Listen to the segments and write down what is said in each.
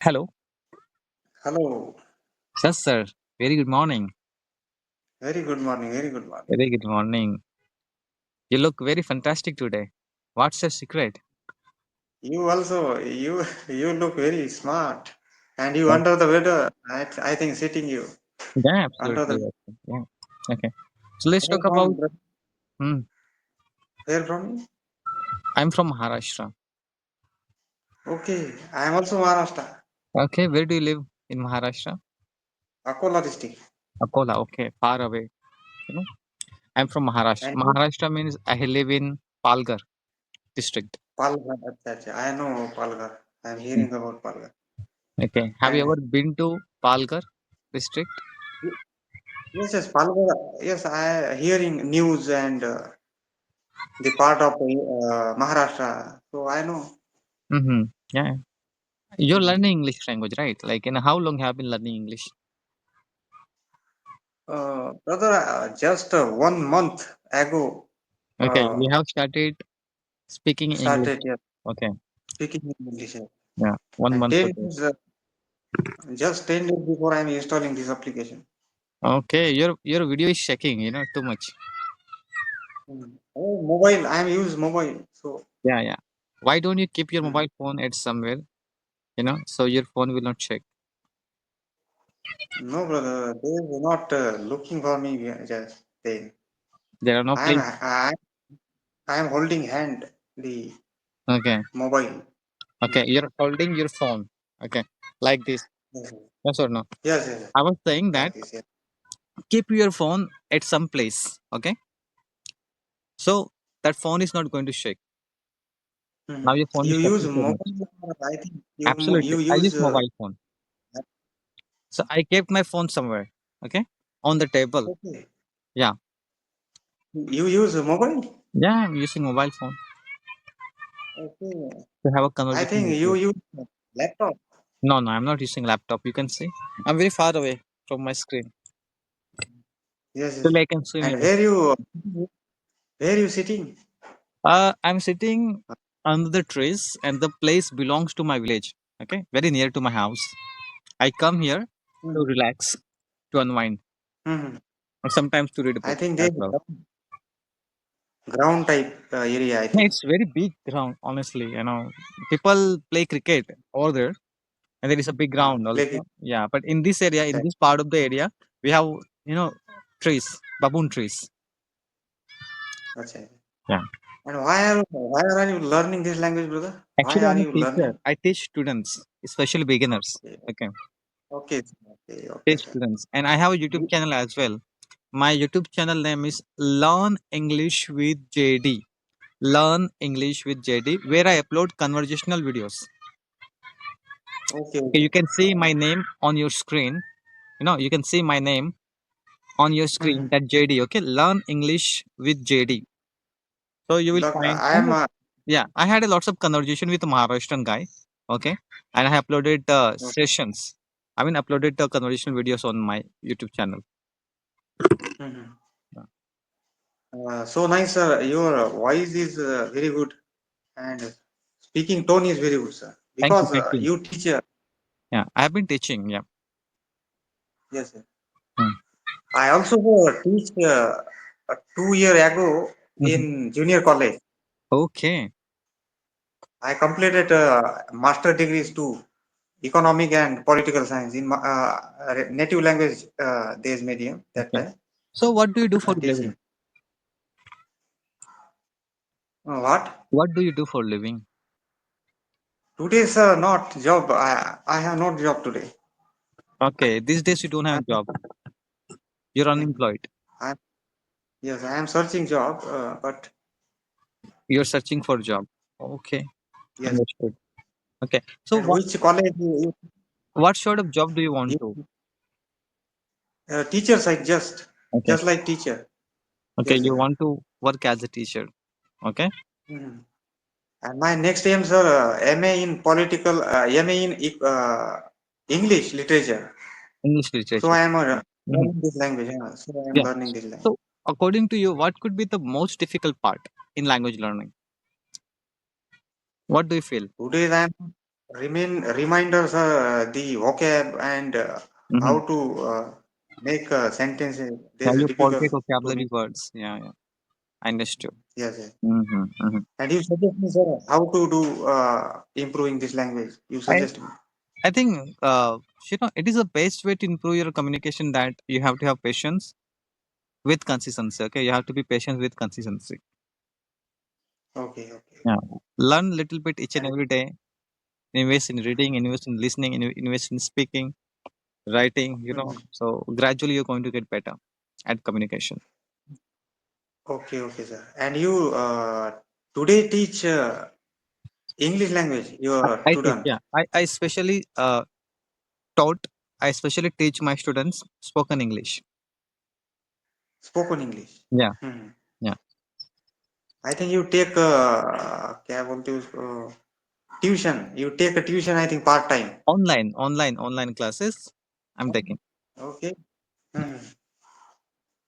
Hello. Hello. Yes, sir. Very good morning. Very good morning. Very good morning. Very good morning. You look very fantastic today. What's your secret? You also you look very smart, and you Yeah, under the weather. I think sitting you yeah, under absolutely. the Okay. Yeah. Okay. So let's where talk about. from Hmm, where from? I'm from Maharashtra. Okay, I am also Maharashtra, Okay. Where do you live in Maharashtra? Akola district, Akola. Okay. Far away. You know. I'm from Maharashtra. and you Maharashtra means I live in Palghar district. Palghar. Acha. I know Palghar. I am Hmm. hearing about Palghar. Okay. Have you And ever been to Palghar district? yes, yes, Palghar. Yes, I hearing news and the part of Maharashtra. So I know. Mm-hmm. Yeah. You're Mhm. learning English language, right? Like, how long have you been learning English? Brother, just 1 month ago, Okay. uh, You have started speaking English. started, yeah, Okay. speaking in English. Yeah. Yeah. One And month 10 ago. days, just 10 days before I'm installing this application. Okay. Your video is shaking, too much. Oh, mobile, I'm use mobile. So, Yeah, yeah. Why don't you keep your mm, mobile phone at somewhere, so your phone will not shake? no, brother, they were not looking for me. Just then, There are no I'm, place. I, I'm holding hand the Okay. mobile. Okay. You're holding your phone. Okay. Like this. Yes, Yes or no? yes, yes, yes, I was saying that like this. Yeah. keep your phone at some place. Okay. So that phone is not going to shake. Now your phone You is use shaking too much. mobile. I think you Absolutely. I use use. mobile phone. So I kept my phone somewhere. Okay. On the table. Okay. Yeah. You use mobile? Yeah. I'm using mobile phone Okay. to have a I conversation think with you you. use laptop. No, no, I'm not using laptop. You can see I'm very far away from my screen. Yes, yes. Still, I can swim And your. where you sitting? I'm sitting under the trees, and the place belongs to my village. Okay, very near to my house. I come here to Hmm. relax, to unwind, Hmm. and sometimes to read a I book think as there's well. ground type area, I No, think. it's very big ground, honestly. People play cricket over there, and there is a big ground Play it. also. Yeah, but in this area, in Right. this part of the area, we have you know trees, baboon trees. That's it. Yeah. And why are you learning this language, brother? Why Actually, are I'm a you teacher. learning? I teach students, especially beginners. Okay, Okay, okay, okay, okay, teach sir. students, and I have a YouTube You- channel as well. My YouTube channel name is Learn English with JD. Learn English with JD, where I upload conversational videos. Okay, Okay, okay. you can see my name on your screen. You can see my name on your screen. Hmm. That JD. Okay, Learn English with JD. So you will Look, find. I am. Yeah, I had a lots of conversation with a Maharashtrian guy. Okay, and I uploaded sessions. I mean, uploaded conversational videos on my YouTube channel. Mhm. Yeah. So nice, sir. Your voice is very good, and speaking tone is very good, sir. Thank you, Because thank you. you teach. Yeah, I have been teaching. Yeah. Yes, sir. Mm. I also teach 2 year ago Mhm. in junior college. Okay. I completed master degrees too, economic and political science in native language days medium that Okay. time. So, what do you do for I a living? teaching. What? What do you do for a living? Today's not job. I have not job today. Okay. These days you don't have I, a job. You're unemployed. I, yes, I am searching job, but You're searching for a job. Okay. yes. Understood. Okay. So, And which college what sort of job do you want to? teachers like Okay. just like teacher. Okay. Yes, You yes. want to work as a teacher. Okay. Mhm. And my next aim, sir, MA in political, MA in English literature. English So literature. I am Mhm. learning this language. Yeah. So I am Yeah. learning this language. So, according to you, what could be the most difficult part in language learning? What do you feel? Today I am. reminders the vocab and Mm-hmm. how to make sentences. Yeah, There's a you forget difficult to vocabulary make. words. Yeah, yeah. I understood. Yes, yes. Mm-hmm. Mm-hmm. And you suggest me, sir, how to do improving this language. You I, suggest me. I think, it is the best way to improve your communication that you have to have patience with consistency. Okay. You have to be patient with consistency. Okay, okay. Yeah. Learn little bit each and And every day. Invest in reading, invest in listening, invest in speaking, writing. mhm. So gradually you're going to get better at communication. Okay, okay, sir. And you today teach English language, your I teach, student, yeah. I especially taught, I especially teach my students spoken English. spoken English. Yeah, Hmm. yeah. I think you take क्या बोलते हैं उसको, tuition. You take a tuition, I think part time. Online classes I'm taking. Okay. Hmm.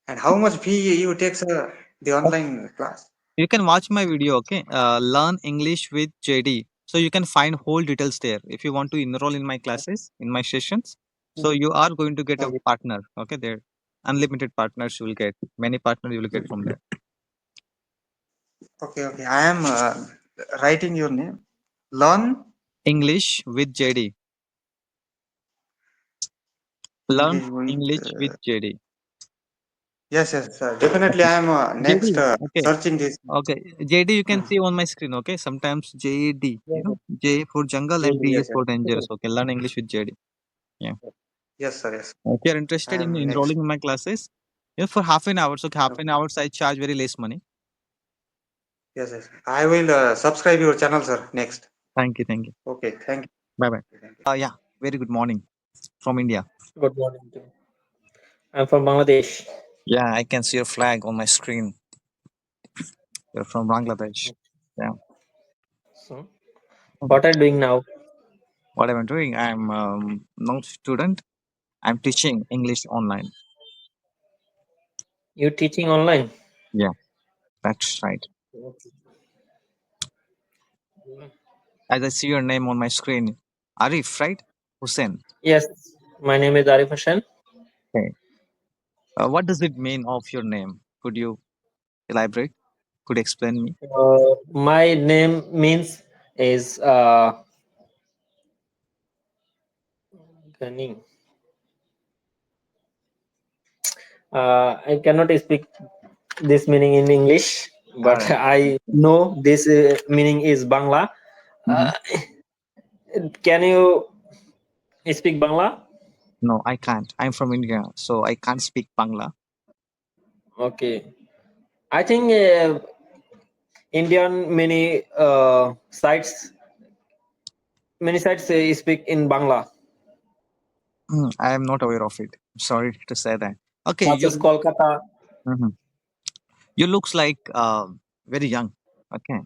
And how much fee you take, sir, the online class? You can watch my video, okay? Learn English with JD. So you can find whole details there. If you want to enroll in my classes, in my sessions, so Mhm. you are going to get a Okay, partner, okay? There, unlimited partners you will get. Many partners you will get from there. okay, okay. I am writing your name. Learn English with JD. Learn English with. English with JD. Yes, yes, sir. Definitely, Okay. I am next JD. Okay. searching this. Okay. JD you can Hmm. see on my screen. Okay. Sometimes JD. Yes, yes, J for jungle and D yes, is yes. for dangerous. Okay. Learn English with JD. Yeah. Yes, sir. Yes, If you're I interested in am next. enrolling in my classes, for half an hour. So half Okay. an hour I charge very less money. Yes, yes. I will subscribe your channel, sir. Next. Thank you. Thank you. Okay. Thank Bye bye. you. Thank you. Yeah. Very good morning from India. Good morning to you. I'm from Bangladesh. Yeah. I can see your flag on my screen. You're from Bangladesh. Yeah. So, what are you doing now? What am I doing? I'm not student. I'm teaching English online. You teaching online? Yeah. That's right. Okay. As I see your name on my screen, Arif, right? Hussein. Yes, my name is Arif Hassan. Okay. What does it mean of your name? Could you elaborate? Could you explain me? My name means is Gani. I cannot speak this meaning in English, All but right. I know this meaning is Bangla. Mm-hmm. Uh, can you speak Bangla? No, I can't. I'm from India, so I can't speak Bangla. Okay. I think Indian many sites speak in Bangla. I am not aware of it. Sorry to say that. Okay, Such as Kolkata. mhm. You looks like very young. Okay.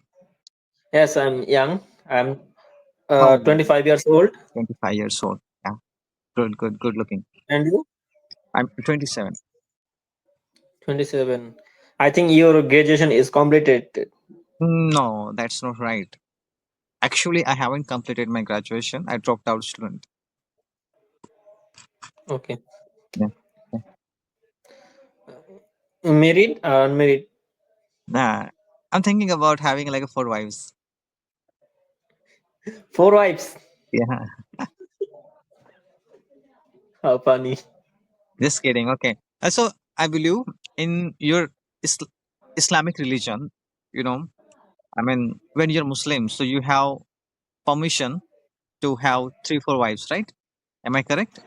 Yes, I'm young. I'm How old are you? 25 years old. 25 years old. Yeah. Good looking. And you? I'm 27. 27. I think your graduation is completed. No, that's not right. Actually, I haven't completed my graduation. I dropped out student. Okay. Yeah. Yeah. Married or unmarried? Nah, I'm thinking about having like a four wives. Four wives. Yeah. How funny. Just kidding. Okay. So I believe in your Isl- Islamic religion, you know, I mean, when you're Muslim, so you have permission to have three, four wives, right? Am I correct?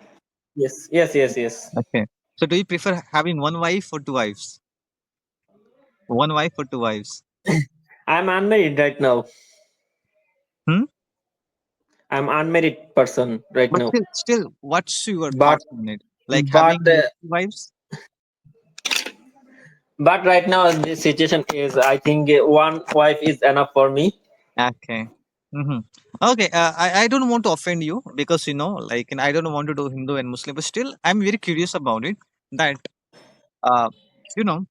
Yes, yes, yes, yes. Okay. So do you prefer having one wife or two wives? One wife or two wives? I'm unmarried right now. Hmm? I'm unmarried person right But now. still, what's your But thoughts on it? Like but having like two wives? but right now this situation is I think one wife is enough for me. Okay. Mm-hmm. Okay. I don't want to offend you because like, and I don't want to do Hindu and Muslim, but still, I'm very curious about it. That uh, you know,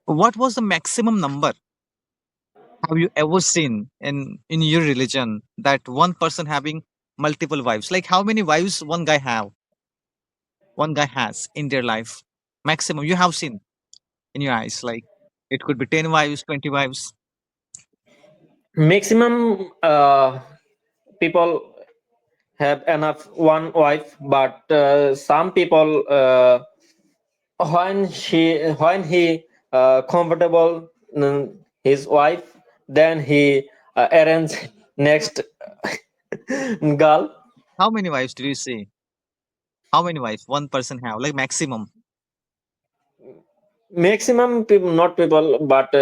what was the maximum number Have you ever seen in your religion that one person having multiple wives? Like how many wives one guy has in their life? Maximum you have seen in your eyes. Like it could be 10 wives, 20 wives. Maximum people have enough one wife, but some people when he comfortable his wife, then he arrange next girl. How many wives do you see? How many wives one person have? Like maximum. Maximum people, not people, but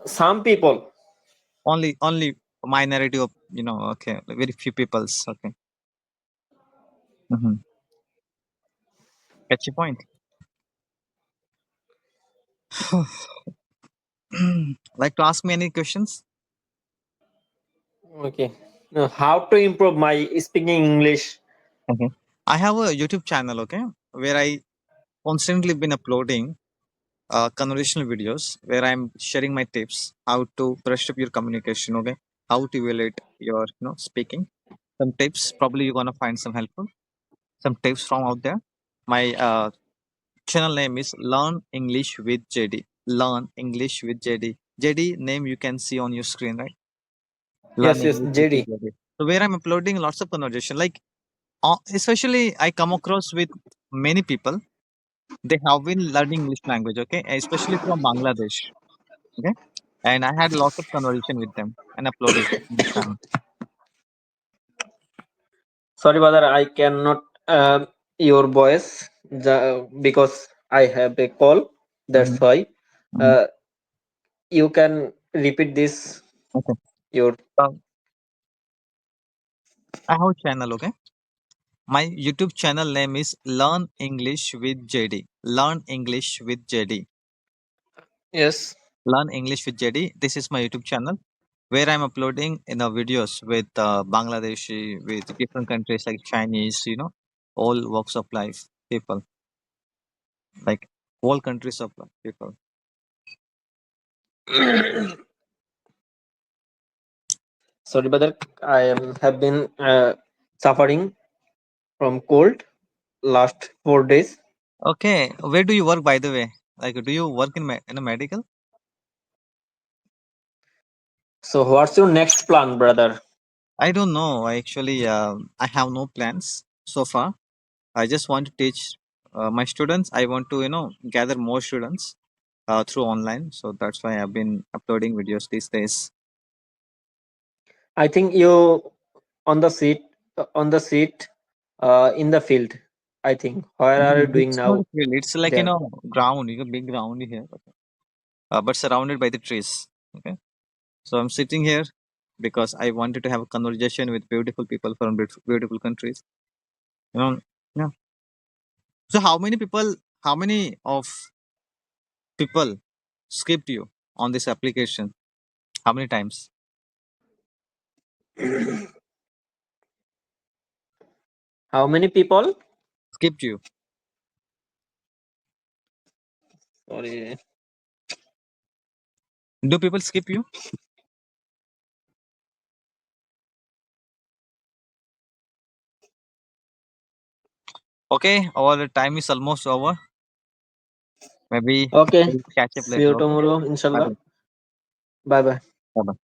some people. Only a minority of okay, like very few peoples. Okay. Mm-hmm. Catch your point. Like to ask me any questions? Okay. Now, how to improve my speaking English? Okay. I have a YouTube channel, okay, where I constantly been uploading conversational videos where I'm sharing my tips how to brush up your communication, okay, how to evaluate your speaking. Some tips probably you're gonna find some helpful. Some tips from out there. My channel name is Learn English with JD. Learn English with JD. JD name you can see on your screen, right? Learn Yes, yes, English with JD. JD. So where I'm uploading lots of conversation, like especially I come across with many people. They have been learning English language, okay, especially from Bangladesh, okay. And I had lots of conversation with them and uploaded in this channel. Sorry, brother, I cannot your voice because I have a call. That's Hmm. why. Hmm. Uh, you can repeat this. Okay. Your So I have a channel, okay. My YouTube channel name is Learn English with JD. Learn English with JD. yes. Learn English with JD. This is my YouTube channel where I'm uploading videos with Bangladeshi, with different countries like Chinese, all walks of life people, like all countries of people. Sorry, brother. I have been suffering from cold last 4 days. Okay, where do you work by the way? Like, do you work in a medical? So, what's your next plan, brother? I don't know. I have no plans so far. I just want to teach my students. I want to gather more students through online. So that's why I've been uploading videos these days. I think you on the seat in the field. I think. Where are you doing It's not a now? field. It's like There. ground. You got big ground here, but surrounded by the trees. Okay, so I'm sitting here because I wanted to have a conversation with beautiful people from beautiful countries. You know, yeah. So how many of people skipped you on this application? How many times How many people? skipped you? Sorry. Do people skip you? Okay, our time is almost over. Maybe Okay. we'll catch up See later. you Okay, tomorrow, bye inshallah. bye. Bye bye. Bye bye.